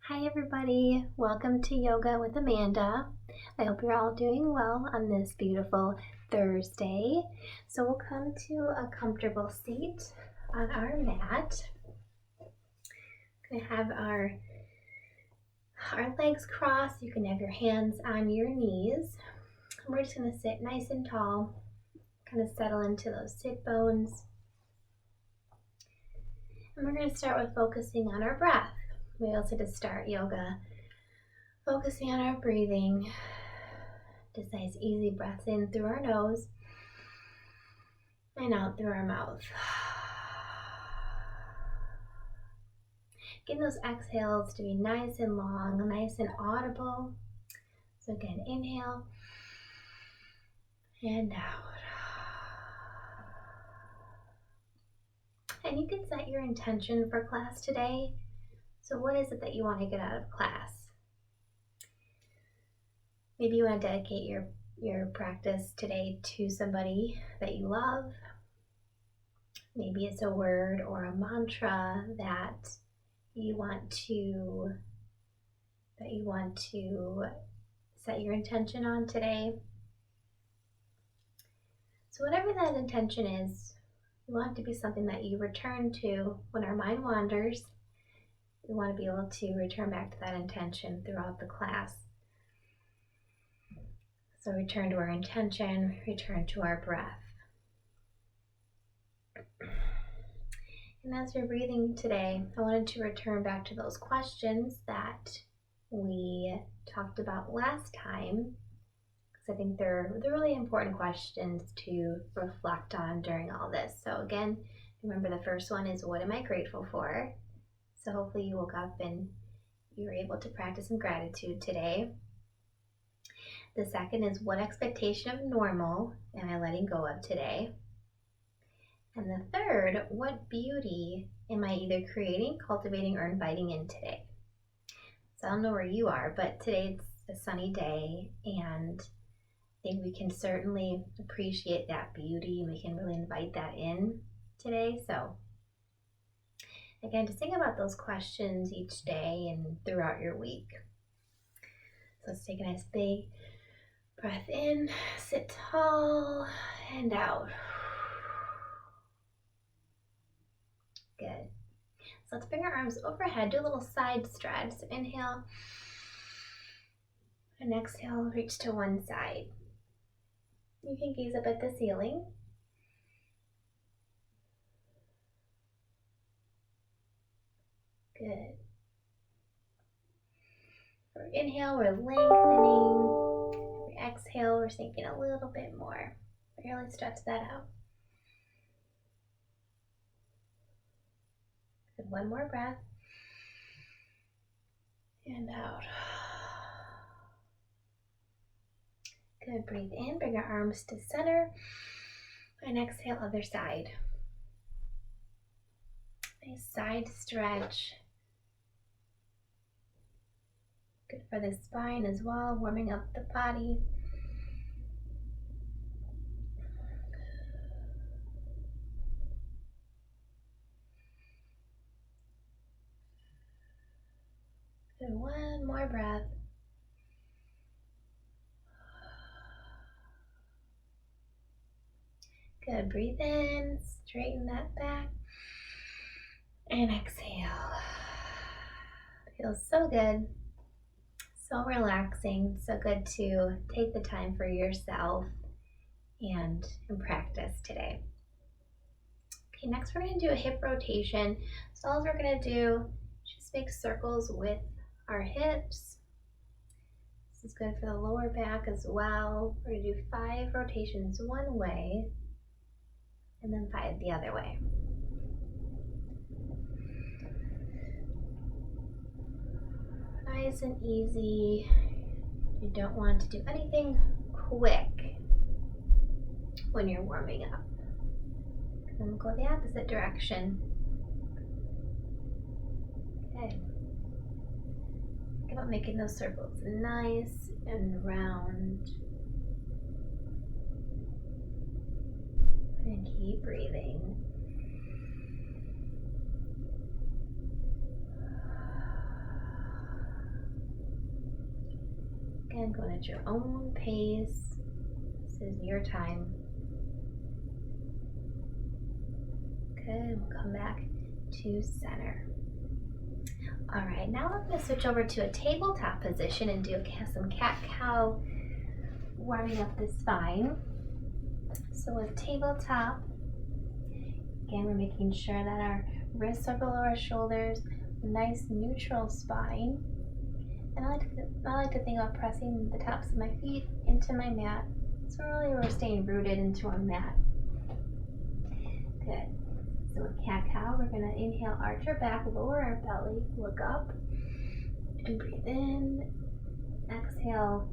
Hi everybody, welcome to Yoga with Amanda. I hope you're all doing well on this beautiful Thursday. So we'll come to a comfortable seat on our mat. We're going to have our legs crossed. You can have your hands on your knees. We're just going to sit nice and tall, kind of settle into those sit bones. And we're going to start with focusing on our breath. We also to start yoga focusing on our breathing. Just nice easy breaths in through our nose and out through our mouth. Getting those exhales to be nice and long, nice and audible. So again, inhale and out. And you can set your intention for class today. So what is it that you want to get out of class? Maybe you want to dedicate your practice today to somebody that you love. Maybe it's a word or a mantra that you want to set your intention on today. So whatever that intention is, you want it to be something that you return to when our mind wanders. We want to be able to return back to that intention throughout the class. So return to our intention, return to our breath. And as you're breathing today, I wanted to return back to those questions that we talked about last time, because I think they're really important questions to reflect on during all this. So again, remember the first one is, what am I grateful for? So hopefully you woke up and you were able to practice some gratitude today. The second is, what expectation of normal am I letting go of today? And the third, what beauty am I either creating, cultivating, or inviting in today? So I don't know where you are, but today it's a sunny day, and I think we can certainly appreciate that beauty, and we can really invite that in today. So again, just think about those questions each day and throughout your week. So let's take a nice big breath in, sit tall, and out. Good. So let's bring our arms overhead, do a little side stretch. So inhale and exhale, reach to one side. You can gaze up at the ceiling. Good. For inhale, we're lengthening. For exhale, we're sinking a little bit more. Really stretch that out. Good. One more breath. And out. Good. Breathe in, bring our arms to center. And exhale, other side. Nice side stretch. Good for the spine as well, warming up the body. Good. One more breath. Good. Breathe in, straighten that back, and exhale. Feels so good, so relaxing, so good to take the time for yourself and practice today. Okay, next we're going to do a hip rotation. So all we're going to do is just make circles with our hips. This is good for the lower back as well. We're going to do 5 rotations one way and then 5 the other way. Nice and easy. You don't want to do anything quick when you're warming up. Then go the opposite direction. Okay. Think about making those circles nice and round. And keep breathing. Again, going at your own pace. This is your time. Good, we'll come back to center. All right, now I'm gonna switch over to a tabletop position and do some cat-cow, warming up the spine. So with tabletop, again, we're making sure that our wrists are below our shoulders, nice neutral spine. And I like to think about pressing the tops of my feet into my mat. So really we're staying rooted into our mat. Good. So with cat-cow, we're gonna inhale, arch our back, lower our belly, look up, and breathe in. Exhale,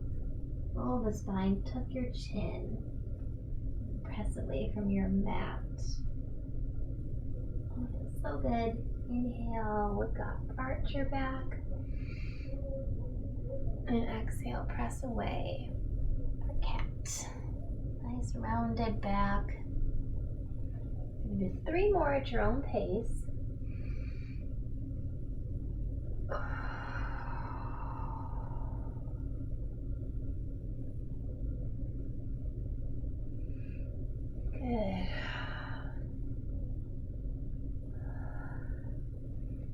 roll the spine, tuck your chin, press away from your mat. Oh, it feels so good. Inhale, look up, arch your back, and exhale, press away for cat. Nice rounded back. Do 3 more at your own pace. Good.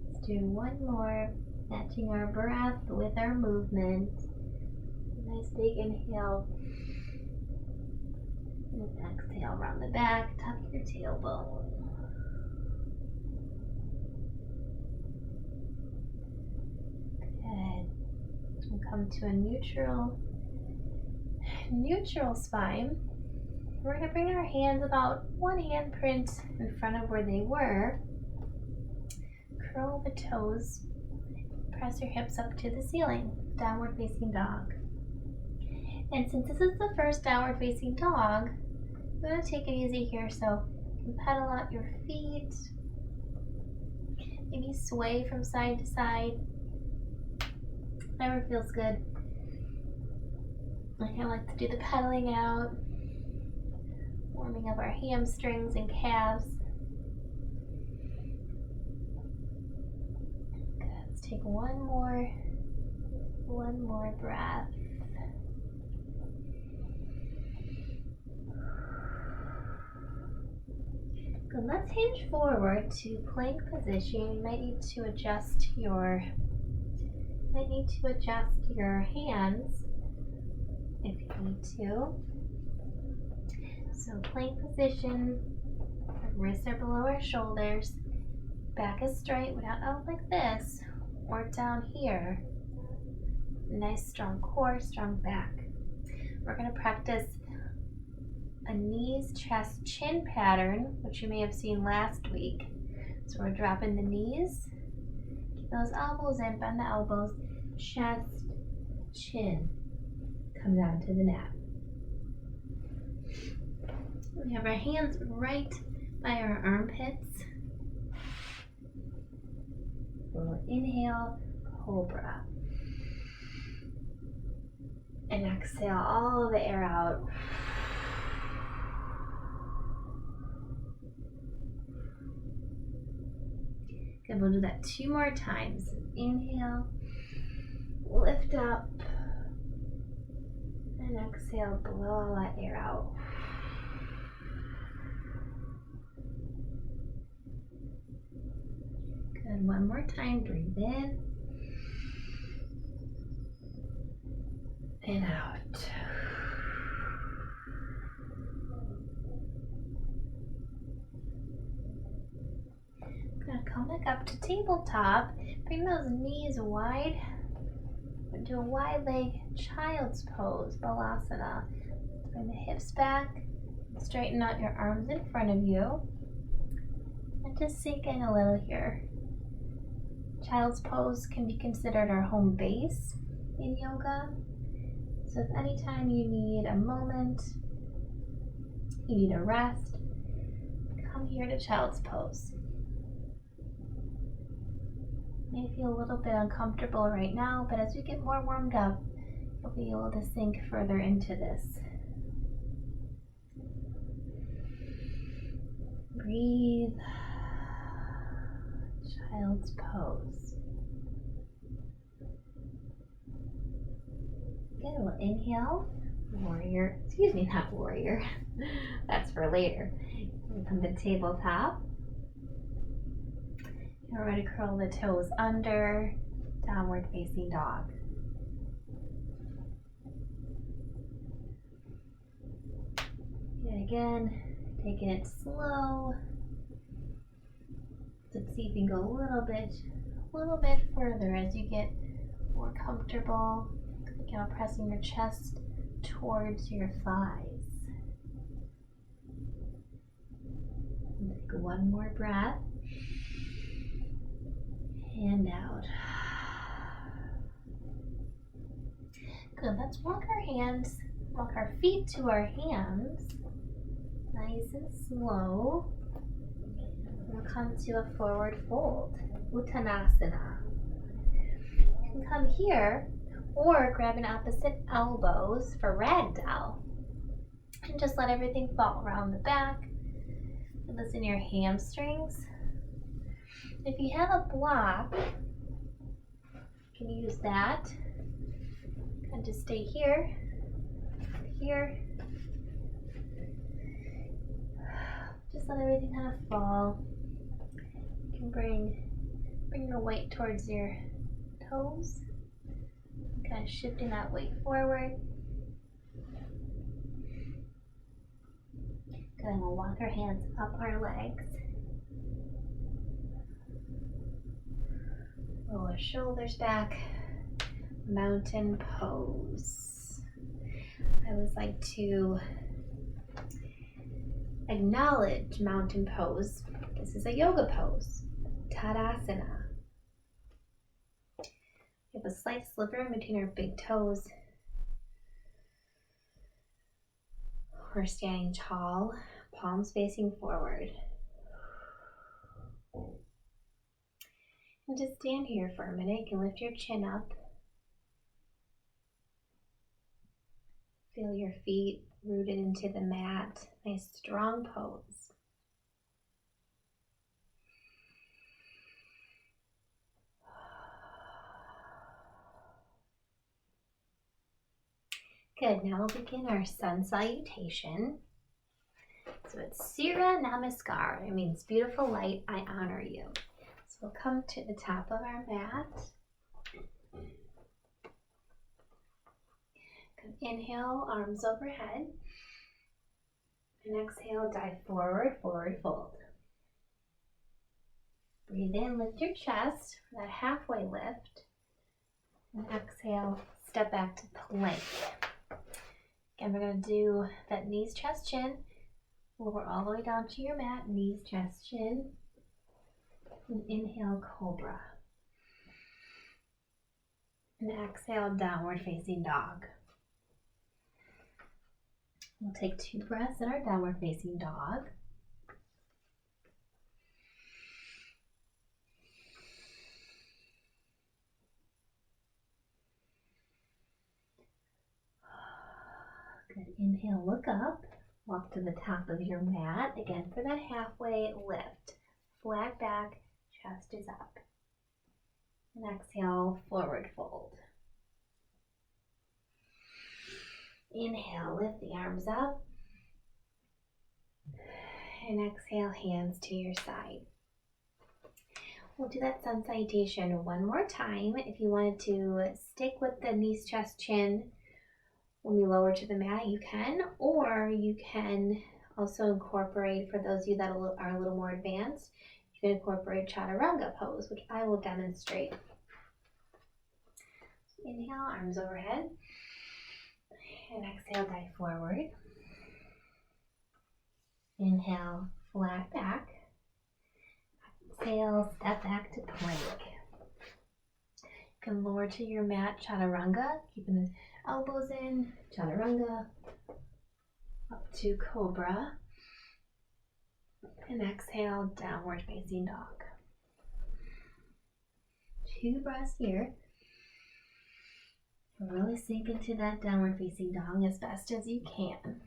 Let's do 1 more, matching our breath with our movement. Nice big inhale. And exhale, round the back, tuck your tailbone. Good. We'll come to a neutral spine. We're going to bring our hands about 1 handprint in front of where they were. Curl the toes. Press your hips up to the ceiling. Downward facing dog. And since this is the first downward facing dog, I'm going to take it easy here, so you can pedal out your feet, maybe sway from side to side, whatever feels good. I kind of like to do the pedaling out, warming up our hamstrings and calves. Good. Let's take one more breath. Good. Let's hinge forward to plank position. You might need to adjust your hands if you need to. So plank position, wrists are below our shoulders, back is straight, without out like this, or down here. Nice strong core, strong back. We're going to practice a knees, chest, chin pattern, which you may have seen last week. So we're dropping the knees, keep those elbows in, bend the elbows, chest, chin, come down to the mat. We have our hands right by our armpits. We'll inhale, cobra. And exhale all the air out. Good, we'll do that 2 more times. Inhale, lift up, and exhale, blow all that air out. Good, 1 more time, breathe in, and out. Gonna come back up to tabletop, bring those knees wide, do a wide leg child's pose, balasana. Bring the hips back, straighten out your arms in front of you, and just sink in a little here. Child's pose can be considered our home base in yoga. So if anytime you need a moment, you need a rest, come here to child's pose. May feel a little bit uncomfortable right now, but as we get more warmed up, you'll be able to sink further into this. Breathe. Child's pose. Good, we'll inhale, warrior, excuse me, not warrior, that's for later. We'll come to tabletop. And we're going to curl the toes under, downward facing dog. And again, taking it slow. Let's see if you can go a little bit further as you get more comfortable. Again, pressing your chest towards your thighs. And take one more breath. And out. Good, let's walk our feet to our hands. Nice and slow. We'll come to a forward fold, Uttanasana. You can come here or grab an opposite elbows for ragdoll. And just let everything fall around the back. Listen to your hamstrings. If you have a block, you can use that. And just stay here, here. Just let everything kind of fall. You can bring your weight towards your toes. Kind of shifting that weight forward. Good, and we'll walk our hands up our legs. Roll our shoulders back. Mountain pose. I always like to acknowledge mountain pose. This is a yoga pose, Tadasana. We have a slight sliver in between our big toes. We're standing tall, palms facing forward. And just stand here for a minute. You can lift your chin up. Feel your feet rooted into the mat. Nice strong pose. Good, now we'll begin our sun salutation. So it's Sira Namaskar. It means beautiful light, I honor you. So we'll come to the top of our mat. Inhale, arms overhead. And exhale, dive forward, forward fold. Breathe in, lift your chest for that halfway lift. And exhale, step back to plank. Again, we're going to do that knees, chest, chin. Lower all the way down to your mat, knees, chest, chin. And inhale, cobra. And exhale, downward facing dog. We'll take 2 breaths in our downward facing dog. Good. Inhale, look up. Walk to the top of your mat. Again, for that halfway lift. Flat back, chest is up. And exhale, forward fold. Inhale, lift the arms up. And exhale, hands to your side. We'll do that sun salutation one more time. If you wanted to stick with the knees, chest, chin when we lower to the mat, you can. Or you can also incorporate, for those of you that are a little more advanced, you can incorporate chaturanga pose, which I will demonstrate. Inhale, arms overhead. And exhale, dive forward. Inhale, flat back. Exhale, step back to plank. You can lower to your mat, chaturanga, keeping the elbows in, chaturanga, up to cobra. And exhale, downward facing dog. 2 breaths here. Really sink into that downward facing dog as best as you can.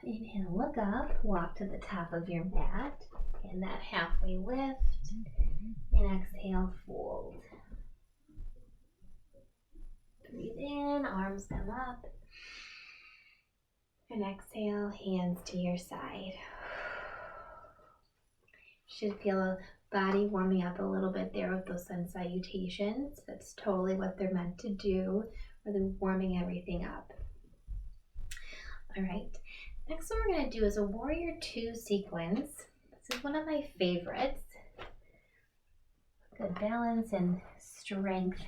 Inhale, look up, walk to the top of your mat, and that halfway lift, and exhale, fold. Breathe in, arms come up, and exhale, hands to your side. Should feel a body warming up a little bit there with those sun salutations. That's totally what they're meant to do, really warming everything up. All right, next one we're going to do is a Warrior 2 sequence. This is one of my favorites. Good balance and strength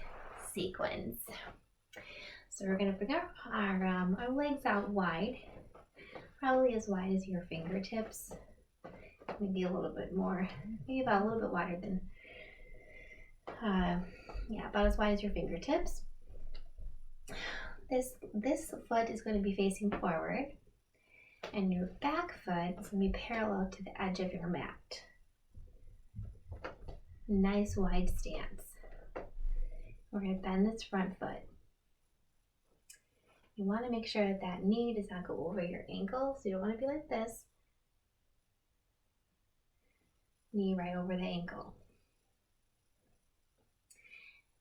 sequence. So we're going to bring our legs out wide, probably as wide as your fingertips. Maybe a little bit more, maybe about a little bit wider than, about as wide as your fingertips. This foot is going to be facing forward, and your back foot is going to be parallel to the edge of your mat. Nice wide stance. We're going to bend this front foot. You want to make sure that that knee does not go over your ankle, so you don't want to be like this. Knee right over the ankle.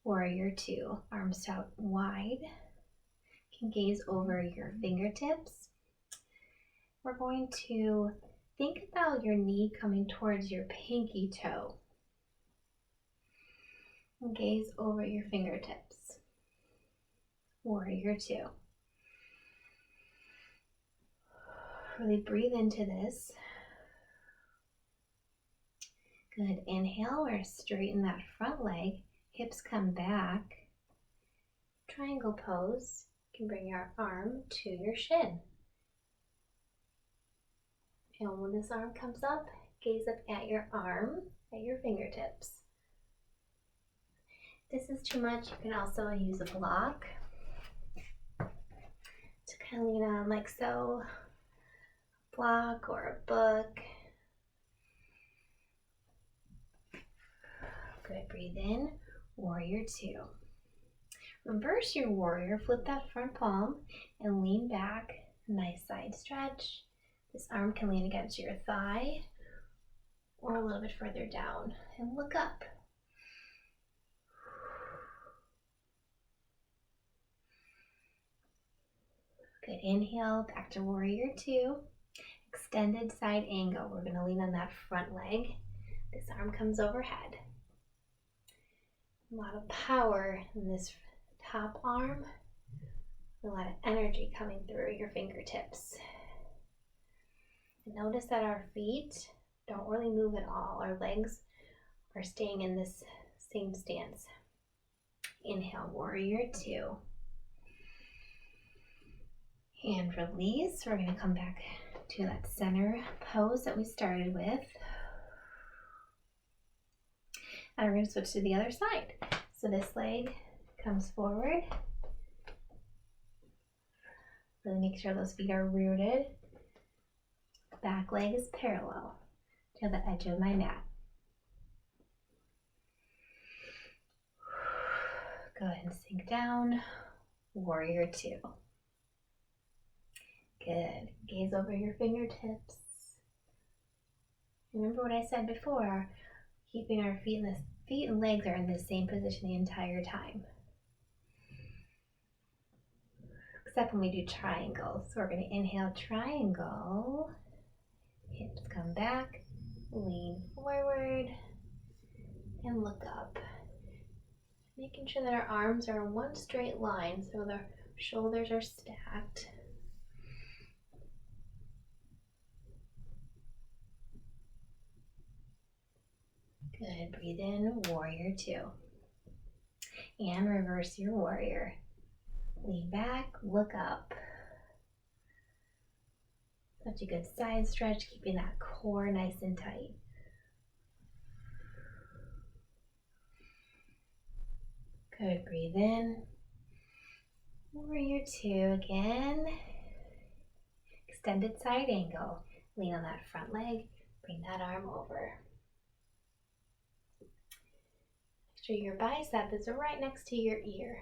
Warrior 2, arms out wide. You can gaze over your fingertips. We're going to think about your knee coming towards your pinky toe. And gaze over your fingertips. Warrior 2. Really breathe into this. Good. Inhale, we're straighten that front leg. Hips come back. Triangle pose. You can bring your arm to your shin. And when this arm comes up, gaze up at your arm, at your fingertips. If this is too much, you can also use a block to kind of lean on, like so. A block or a book. Good, breathe in, Warrior 2. Reverse your warrior, flip that front palm and lean back, nice side stretch. This arm can lean against your thigh or a little bit further down and look up. Good, inhale, back to Warrior 2. Extended side angle, we're gonna lean on that front leg. This arm comes overhead. A lot of power in this top arm, a lot of energy coming through your fingertips. And notice that our feet don't really move at all. Our legs are staying in this same stance. Inhale, Warrior 2. And release. We're going to come back to that center pose that we started with. And we're going to switch to the other side. So this leg comes forward. Really make sure those feet are rooted. Back leg is parallel to the edge of my mat. Go ahead and sink down. Warrior 2. Good. Gaze over your fingertips. Remember what I said before, keeping our feet and legs are in the same position the entire time. Except when we do triangles. So we're going to inhale triangle. Hips come back, lean forward, and look up. Making sure that our arms are in one straight line so the shoulders are stacked. Good, breathe in, Warrior 2. And reverse your warrior. Lean back, look up. Such a good side stretch, keeping that core nice and tight. Good, breathe in. Warrior 2 again. Extended side angle. Lean on that front leg, bring that arm over. Make sure your bicep is right next to your ear.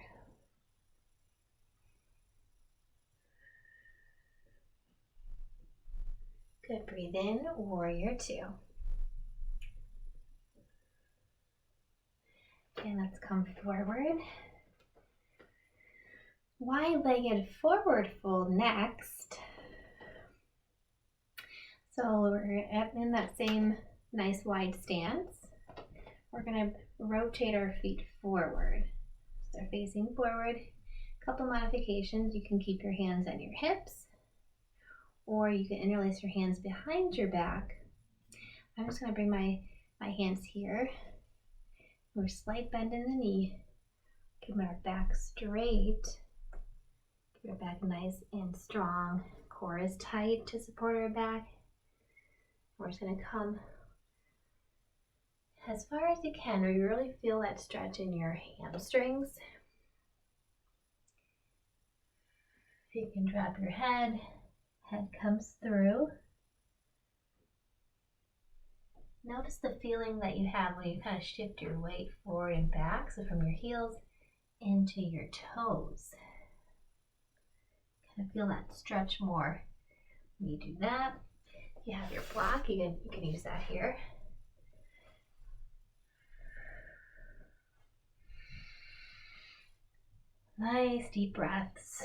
Good, breathe in, warrior two. Okay, let's come forward. Wide-legged forward fold next. So we're in that same nice wide stance. We're gonna rotate our feet forward. So they're facing forward. A couple modifications. You can keep your hands on your hips, or you can interlace your hands behind your back. I'm just gonna bring my hands here. We're slight bend in the knee. Keep our back straight. Keep our back nice and strong. Core is tight to support our back. We're just gonna come as far as you can, where you really feel that stretch in your hamstrings. You can drop your head comes through. Notice the feeling that you have when you kind of shift your weight forward and back, so from your heels into your toes. Kind of feel that stretch more when you do that. If you have your block, you can use that here. Nice deep breaths.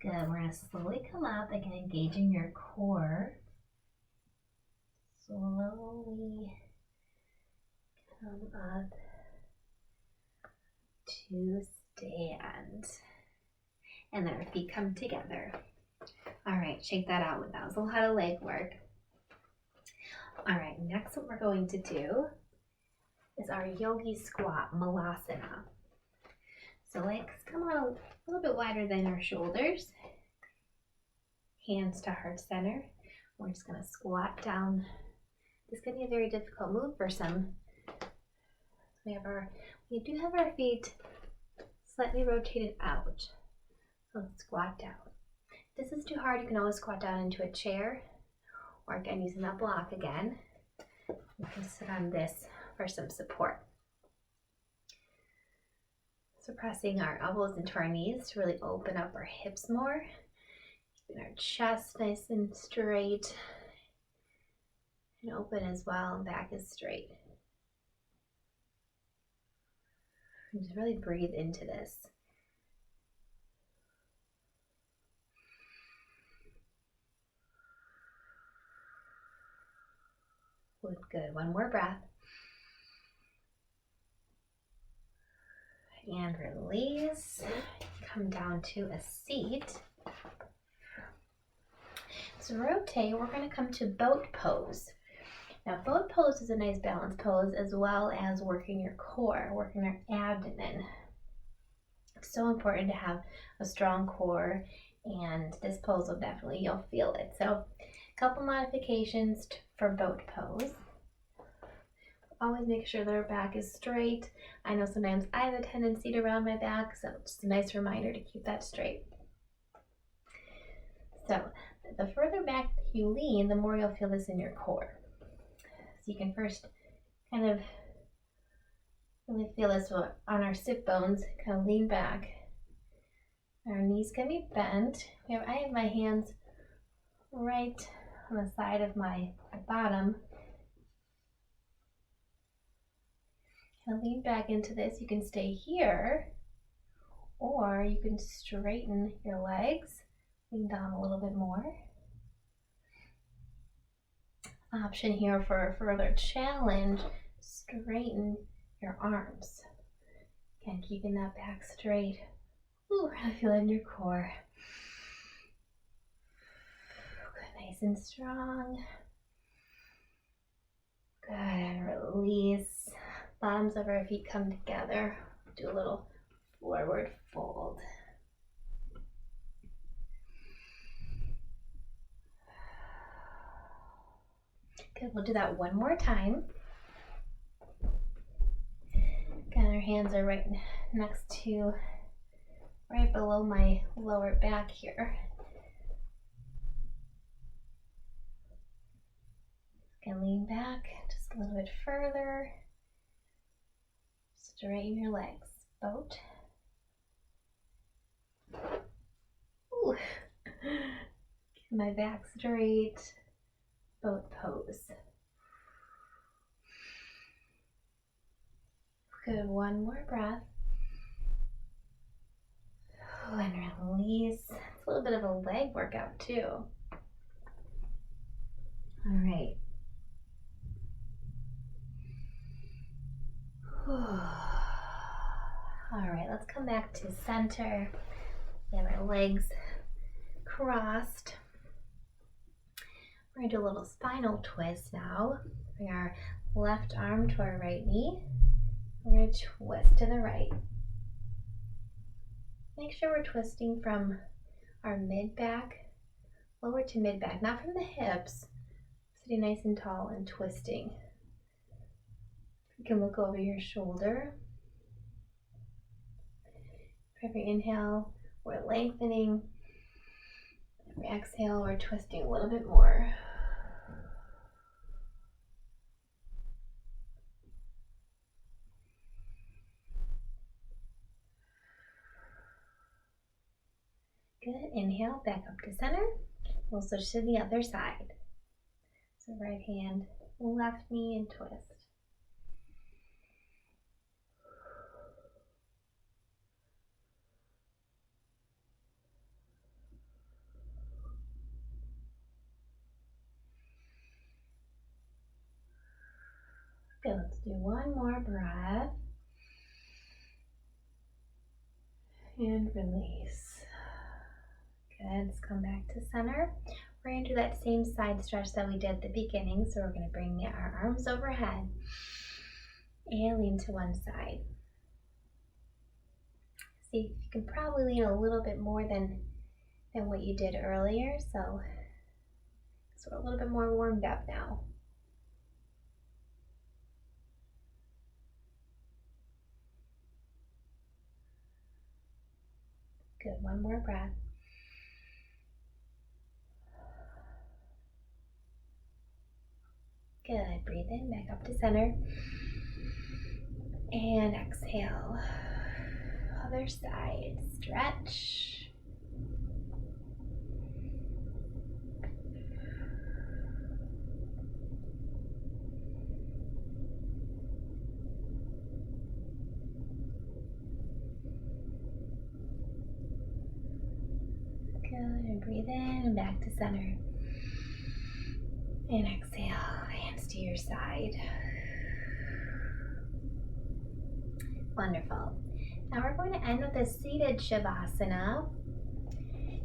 Good, we're going to slowly come up, again engaging your core. Slowly come up to stand. And then our feet come together. All right, shake that out. That was a lot of leg work. All right, next what we're going to do is our yogi squat, malasana. So legs come on a little bit wider than our shoulders. Hands to heart center. We're just going to squat down. This can be a very difficult move for some. We do have our feet slightly rotated out. So let's squat down. If this is too hard, you can always squat down into a chair, or again using that block again. You can sit on this for some support. So pressing our elbows into our knees to really open up our hips more. Keeping our chest nice and straight and open as well, and back is straight. And just really breathe into this. Good, one more breath. And release. Come down to a seat. So rotate, we're going to come to boat pose. Now boat pose is a nice balance pose, as well as working your core, working our abdomen. It's so important to have a strong core, and this pose will definitely, you'll feel it. So a couple modifications for boat pose. Always make sure that our back is straight. I know sometimes I have a tendency to round my back, so just a nice reminder to keep that straight. So the further back you lean, the more you'll feel this in your core. So you can first kind of really feel this on our sit bones, kind of lean back. Our knees can be bent. I have my hands right on the side of my bottom. Kind of lean back into this. You can stay here, or you can straighten your legs, lean down a little bit more. Option here for a further challenge, straighten your arms. Again, keeping that back straight. Ooh, really feel it in your core. Good, nice and strong. Good, and release. Bottoms of our feet come together. Do a little forward fold. Good, we'll do that one more time. Again, our hands are right next to, right below my lower back here. Again, lean back just a little bit further. Just Straighten your legs. Boat. Ooh. Keep my back straight. Boat pose. Good, one more breath. And release. It's a little bit of a leg workout too. All right. All right, let's come back to center. We have our legs crossed. We're going to do a little spinal twist now. Bring our left arm to our right knee. We're going to twist to the right. Make sure we're twisting from our mid-back, lower to mid-back, not from the hips. Sitting nice and tall and twisting. You can look over your shoulder. For every inhale, we're lengthening. Every exhale, we're twisting a little bit more. Good. Inhale, back up to center. We'll switch to the other side. So right hand, left knee, and twist. Good. Let's do one more breath. And release. Good. Let's come back to center. We're going to do that same side stretch that we did at the beginning. So we're going to bring our arms overhead and lean to one side. See, you can probably lean a little bit more than what you did earlier. So we're a little bit more warmed up now. Good. One more breath. Good. Breathe in, back up to center. And exhale. Other side. Stretch. Good. And breathe in and back to center. And exhale. Hands to your side. Wonderful. Now we're going to end with a seated Shavasana.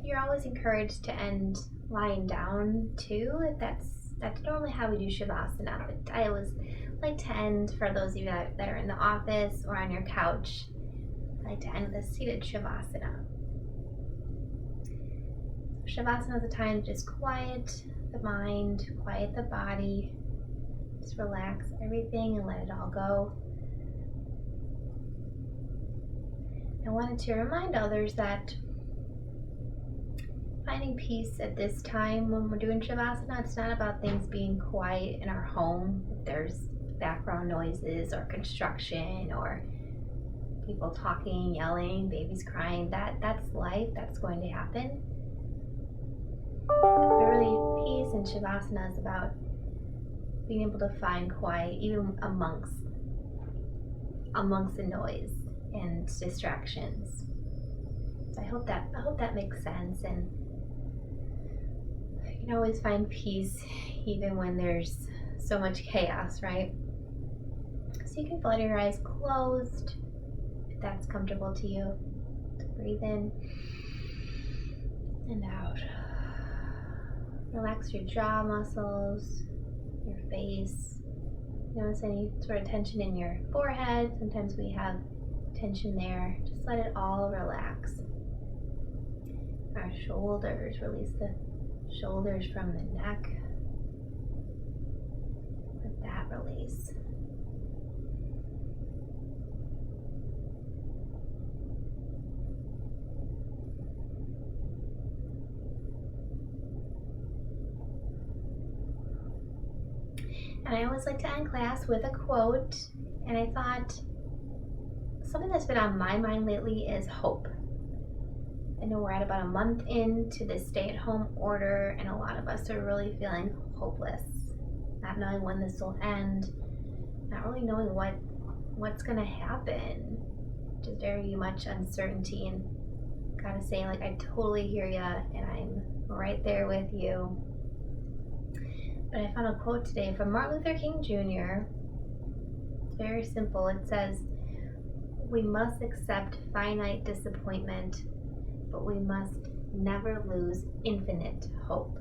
You're always encouraged to end lying down too. That's normally how we do Shavasana, but I always like to end, for those of you that are in the office or on your couch, I like to end with a seated Shavasana. Shavasana is a time to just quiet the mind, quiet the body, just relax everything and let it all go. I wanted to remind others that finding peace at this time when we're doing Shavasana, it's not about things being quiet in our home. If there's background noises or construction or people talking, yelling, babies crying, that's life, that's going to happen. But really, peace and Shavasana is about being able to find quiet even amongst the noise and distractions. So I hope that makes sense, and you can always find peace even when there's so much chaos, right? So you can flutter your eyes closed if that's comfortable to you. Breathe in and out. Relax your jaw muscles, your face. Notice any sort of tension in your forehead. Sometimes we have tension there. Just let it all relax. Our shoulders, release the shoulders from the neck. Let that release. And I always like to end class with a quote, and I thought something that's been on my mind lately is hope. I know we're at about a month into this stay-at-home order, and a lot of us are really feeling hopeless, not knowing when this will end, not really knowing what's gonna happen. Just very much uncertainty, and gotta say, like, I totally hear ya, and I'm right there with you. But I found a quote today from Martin Luther King Jr. It's very simple. It says, "We must accept finite disappointment, but we must never lose infinite hope."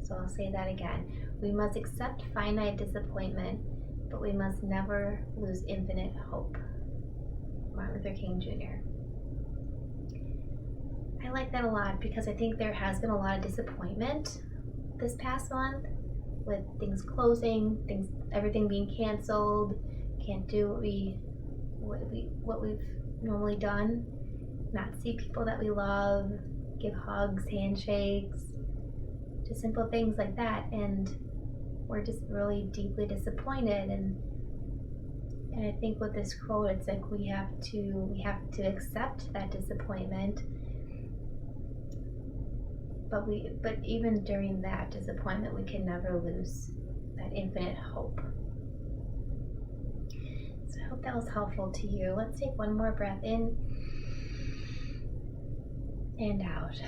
So I'll say that again. We must accept finite disappointment, but we must never lose infinite hope. Martin Luther King Jr. I like that a lot because I think there has been a lot of disappointment this past month with things closing, everything being canceled, can't do what we've normally done, not see people that we love, give hugs, handshakes, just simple things like that, and we're just really deeply disappointed. And I think with this quote, it's like we have to accept that disappointment, but even during that disappointment, we can never lose that infinite hope. So I hope that was helpful to you. Let's take one more breath in and out.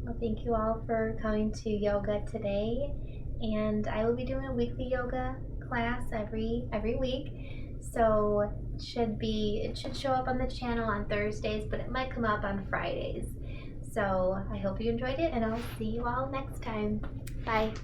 Well, thank you all for coming to yoga today, and I will be doing a weekly yoga class every week. So it should show up on the channel on Thursdays, but it might come up on Fridays. So I hope you enjoyed it, and I'll see you all next time. Bye.